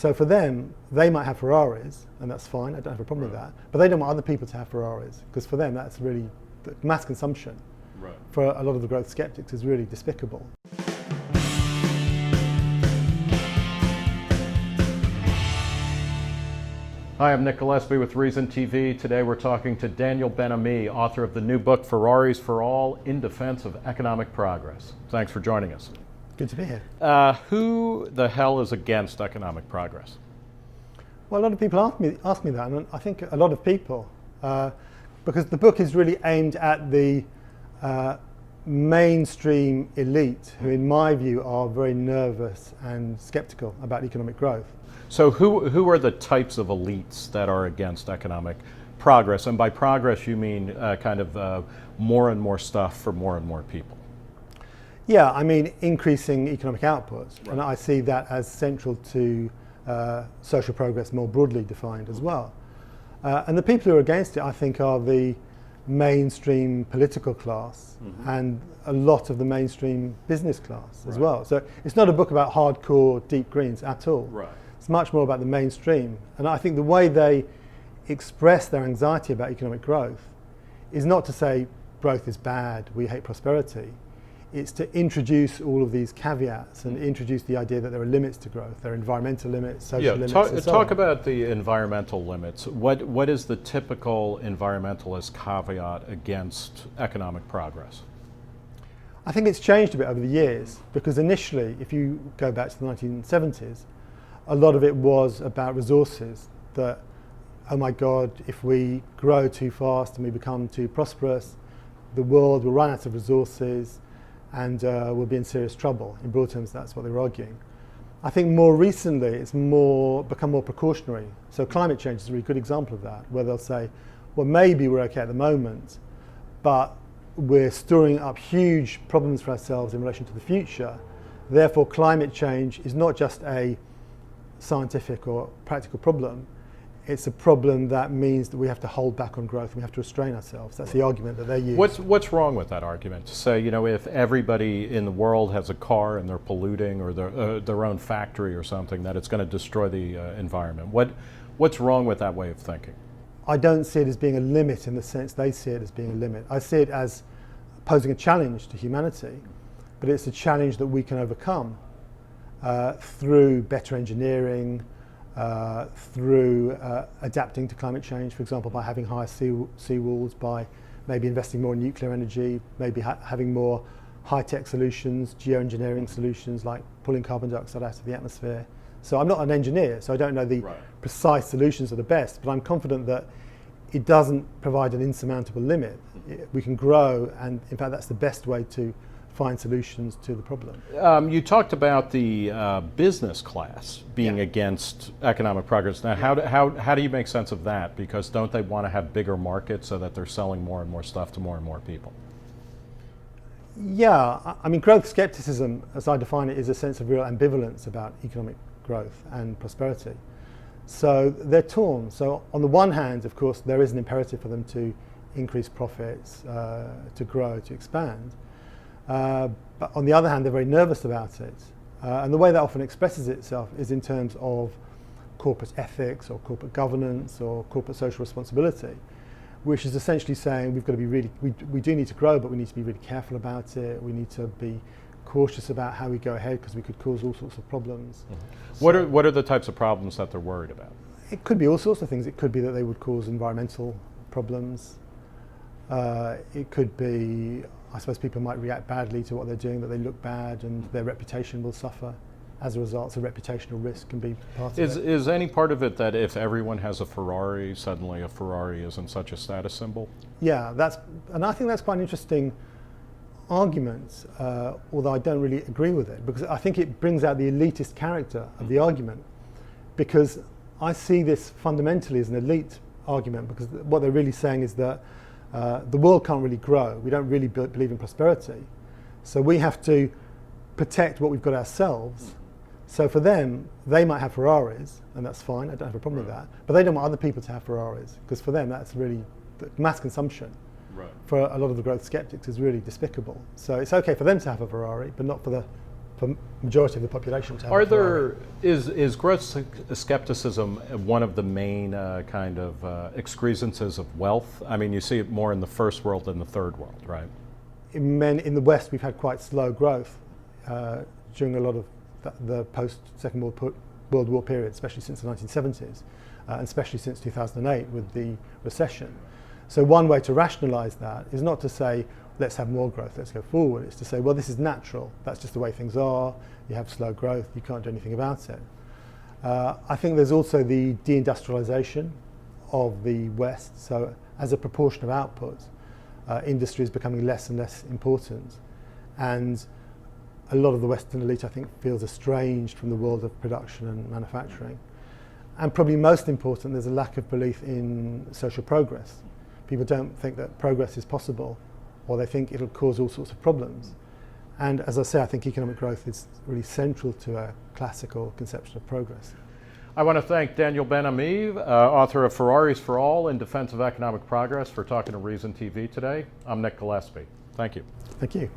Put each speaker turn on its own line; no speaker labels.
So for them, they might have Ferraris, and that's fine, I don't have a problem with that, but they don't want other people to have Ferraris, because for them that's really, mass consumption for a lot of the growth skeptics is really despicable.
Hi, I'm Nick Gillespie with Reason TV. Today we're talking to Daniel Ben-Ami, author of the new book, Ferraris for All, In Defense of Economic Progress. Thanks for joining us.
Good to be here.
Who the hell is against economic progress?
Well, a lot of people ask me that, and I think a lot of people, because the book is really aimed at the mainstream elite, who in my view are very nervous and skeptical about economic growth.
So who are the types of elites that are against economic progress? And by progress you mean more and more stuff for more and more people?
Yeah, I mean increasing economic outputs, and I see that as central to social progress more broadly defined as well. And the people who are against it, I think, are the mainstream political class and a lot of the mainstream business class as well. So it's not a book about hardcore deep greens at all. It's much more about the mainstream. And I think the way they express their anxiety about economic growth is not to say growth is bad, we hate prosperity. It's to introduce all of these caveats and introduce the idea that there are limits to growth. There are environmental limits, social limits, and so on.
Talk about the environmental limits. What is the typical environmentalist caveat against economic progress?
I think it's changed a bit over the years, because initially, if you go back to the 1970s, a lot of it was about resources, that, oh my God, if we grow too fast and we become too prosperous, the world will run out of resources and we'll be in serious trouble. In broad terms, that's what they were arguing. I think more recently, it's become more precautionary. So climate change is a really good example of that, where they'll say, well, maybe we're okay at the moment, but we're storing up huge problems for ourselves in relation to the future. Therefore, climate change is not just a scientific or practical problem, it's a problem that means that we have to hold back on growth and we have to restrain ourselves. That's the argument that they use.
What's wrong with that argument? To say, if everybody in the world has a car and they're polluting, or their own factory or something, that it's going to destroy the environment. What's wrong with that way of thinking?
I don't see it as being a limit in the sense they see it as being a limit. I see it as posing a challenge to humanity, but it's a challenge that we can overcome through better engineering, through adapting to climate change, for example, by having higher sea walls, by maybe investing more in nuclear energy, maybe having more high-tech solutions, geoengineering solutions, like pulling carbon dioxide out of the atmosphere. So I'm not an engineer, so I don't know the precise solutions that are best, but I'm confident that it doesn't provide an insurmountable limit. We can grow, and in fact that's the best way to find solutions to the problem.
You talked about the business class being against economic progress. Now, how do you make sense of that? Because don't they want to have bigger markets so that they're selling more and more stuff to more and more people?
Yeah, I mean, growth skepticism, as I define it, is a sense of real ambivalence about economic growth and prosperity. So they're torn. So on the one hand, of course, there is an imperative for them to increase profits, to grow, to expand. But on the other hand, they're very nervous about it. And the way that often expresses itself is in terms of corporate ethics or corporate governance or corporate social responsibility, which is essentially saying we've got to be really, we do need to grow, but we need to be really careful about it. We need to be cautious about how we go ahead, because we could cause all sorts of problems.
What are the types of problems that they're worried about?
It could be all sorts of things. It could be that they would cause environmental problems. It could be, I suppose people might react badly to what they're doing, that they look bad and their reputation will suffer as a result. So reputational risk can be part of it.
Is any part of it that if everyone has a Ferrari, suddenly a Ferrari isn't such a status symbol?
Yeah, and I think that's quite an interesting argument, although I don't really agree with it, because I think it brings out the elitist character of the argument, because I see this fundamentally as an elite argument, because what they're really saying is that the world can't really grow. We don't really believe in prosperity. So we have to protect what we've got ourselves. So for them, they might have Ferraris, and that's fine, I don't have a problem with that, but they don't want other people to have Ferraris, because for them that's really, mass consumption for a lot of the growth skeptics is really despicable. So it's okay for them to have a Ferrari, but not for for majority of the population to have
Are
a Ferrari.
is growth skepticism one of the main kind of excrescences of wealth? I mean, you see it more in the first world than the third world, right?
In the West, we've had quite slow growth during a lot of the post-Second World War period, especially since the 1970s, and especially since 2008 with the recession. So one way to rationalise that is not to say, let's have more growth, let's go forward. It's to say, well, this is natural. That's just the way things are. You have slow growth. You can't do anything about it. I think there's also the deindustrialisation of the West. So as a proportion of output, industry is becoming less and less important. And a lot of the Western elite, I think, feels estranged from the world of production and manufacturing. And probably most important, there's a lack of belief in social progress. People don't think that progress is possible, or they think it'll cause all sorts of problems. And as I say, I think economic growth is really central to a classical conception of progress.
I want to thank Daniel Ben-Ami, author of Ferraris for All in Defense of Economic Progress, for talking to Reason TV today. I'm Nick Gillespie. Thank you.
Thank you.